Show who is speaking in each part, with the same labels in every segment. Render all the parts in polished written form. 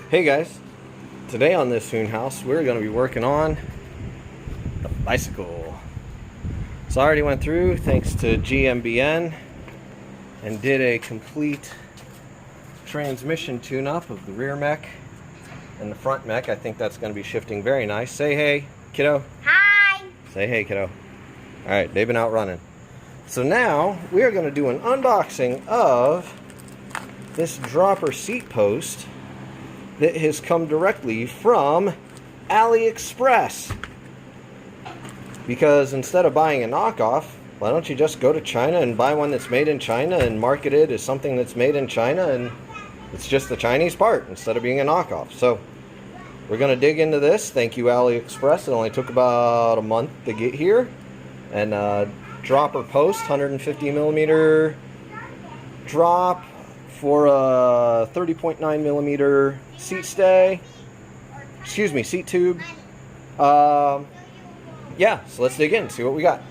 Speaker 1: Hey guys, today on this Hoon House we're going to be working on the bicycle. So I already went through thanks to GMBN and did a complete transmission tune-up of the rear mech and the front mech. I think that's going to be shifting very nice. Say hey, kiddo.
Speaker 2: Hi.
Speaker 1: Say hey, kiddo. Alright, they've been out running. So now we are going to do an unboxing of this dropper seat post that has come directly from AliExpress. Because instead of buying a knockoff, why don't you just go to China and buy one that's made in China and market it as something that's made in China, and it's just the Chinese part instead of being a knockoff. So we're going to dig into this. Thank you, AliExpress. It only took about a month to get here. And dropper post, 150 millimeter drop for a 30.9 millimeter seat stay. Excuse me, seat tube. Yeah, so let's dig in, see what we got.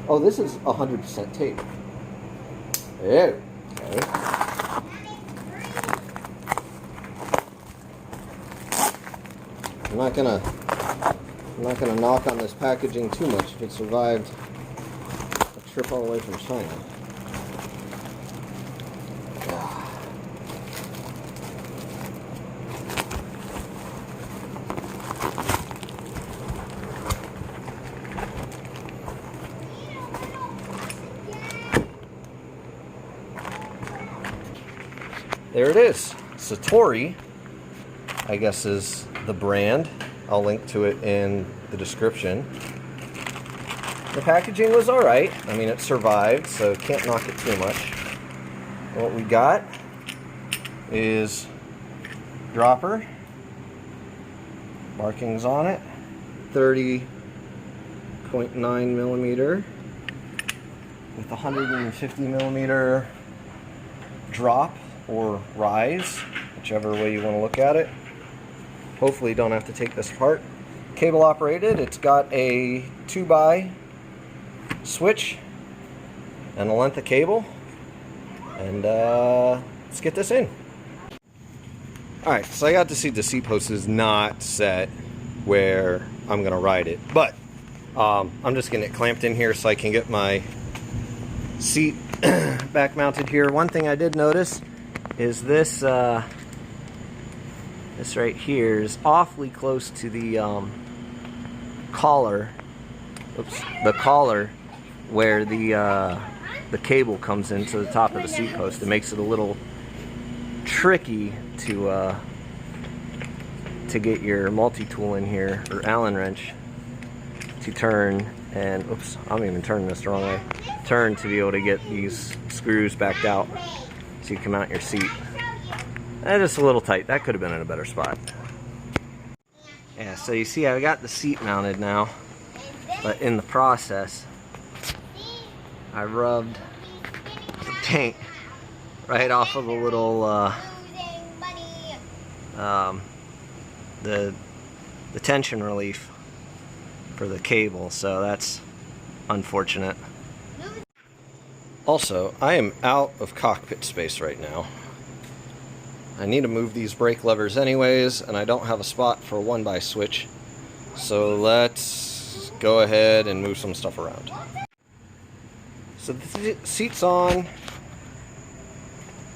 Speaker 1: Oh, this is 100% tape. There. Okay. I'm not gonna knock on this packaging too much if it survived a trip all the way from China. There it is. Satori, I guess, is the brand. I'll link to it in the description. The packaging was alright. I mean, it survived, so can't knock it too much. What we got is dropper. Markings on it. 30.9 millimeter with 150 millimeter drop or rise, whichever way you want to look at it. Hopefully you don't have to take this apart. Cable operated. It's got a 2x switch and a length of cable. And let's get this in. Alright, so I got to see the seat post is not set where I'm going to ride it. But I'm just getting it clamped in here so I can get my seat back mounted here. One thing I did notice is this this right here is awfully close to the collar. Oops, the collar where the cable comes into the top of the seat post. It makes it a little tricky to get your multi-tool in here, or Allen wrench, to turn and oops, I'm even turning this the wrong way. Turn to be able to get these screws backed out so you can mount your seat. And just a little tight. That could have been in a better spot. Yeah, so you see I got the seat mounted now, but in the process I rubbed the paint right off of the little the tension relief for the cable, so that's unfortunate. Also, I am out of cockpit space right now. I need to move these brake levers anyways, and I don't have a spot for a 1x switch. So let's go ahead and move some stuff around. So the seat's on.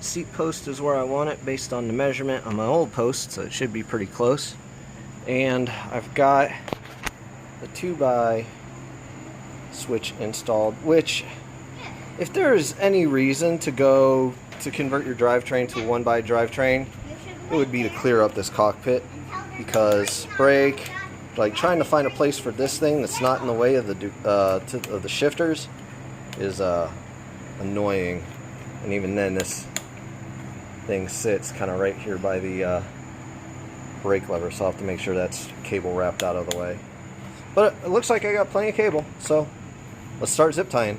Speaker 1: Seat post is where I want it based on the measurement on my old post, so it should be pretty close. And I've got the 2x switch installed, which, if there's any reason to convert your drivetrain to a 1x drivetrain, it would be to clear up this cockpit, because brake, like trying to find a place for this thing that's not in the way of the shifters is annoying. And even then, this thing sits kind of right here by the brake lever, so I'll have to make sure that's cable wrapped out of the way. But it looks like I got plenty of cable, so let's start zip tying.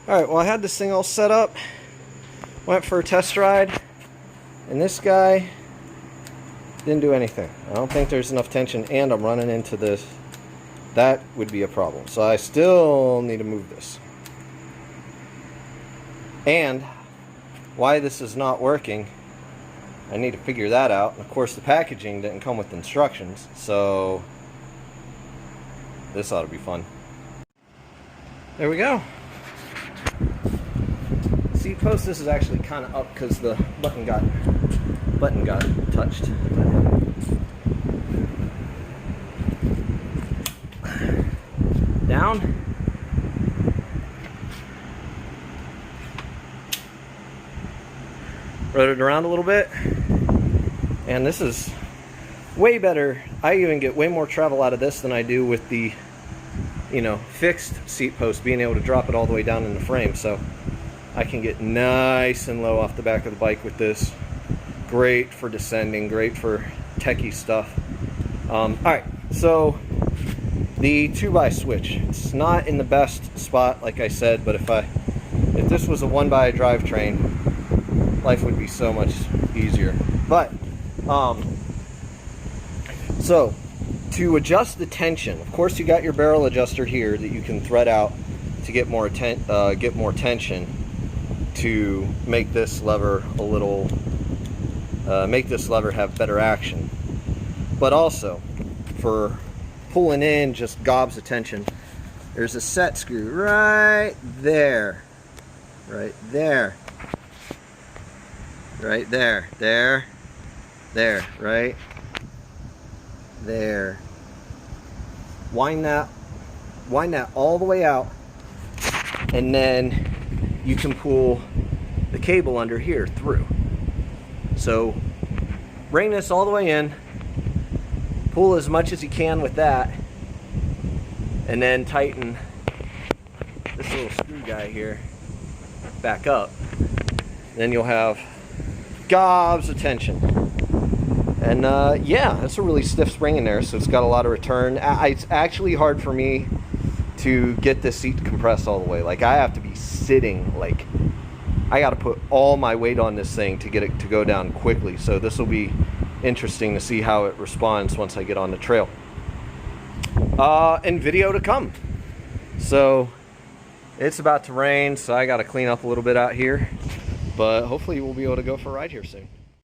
Speaker 1: Alright, well, I had this thing all set up, went for a test ride, and this guy didn't do anything. I don't think there's enough tension, and I'm running into this. That would be a problem. So I still need to move this. And why this is not working, I need to figure that out. And of course the packaging didn't come with instructions, so this ought to be fun. There we go. Seat post, this is actually kind of up because the button got touched. Down. Rode it around a little bit. And this is way better. I even get way more travel out of this than I do with the, you know, fixed seat post, being able to drop it all the way down in the frame. So I can get nice and low off the back of the bike with this. Great for descending, great for techie stuff. Alright, so the 2x switch. It's not in the best spot, like I said, but if this was a 1x drivetrain, life would be so much easier. But so to adjust the tension, of course you got your barrel adjuster here that you can thread out to get more tension to make this lever a little make this lever have better action. But also for pulling in just gobs of tension, there's a set screw right there, right there, right there, there, right there. Wind that all the way out, and then you can pull the cable under here through. So bring this all the way in, pull as much as you can with that, and then tighten this little screw guy here back up. Then you'll have gobs of tension. And yeah, that's a really stiff spring in there, so it's got a lot of return. It's actually hard for me to get this seat compressed all the way. Like, I have to be sitting, like, I got to put all my weight on this thing to get it to go down quickly. So this will be interesting to see how it responds once I get on the trail. And video to come. So it's about to rain, so I got to clean up a little bit out here. But hopefully we'll be able to go for a ride here soon.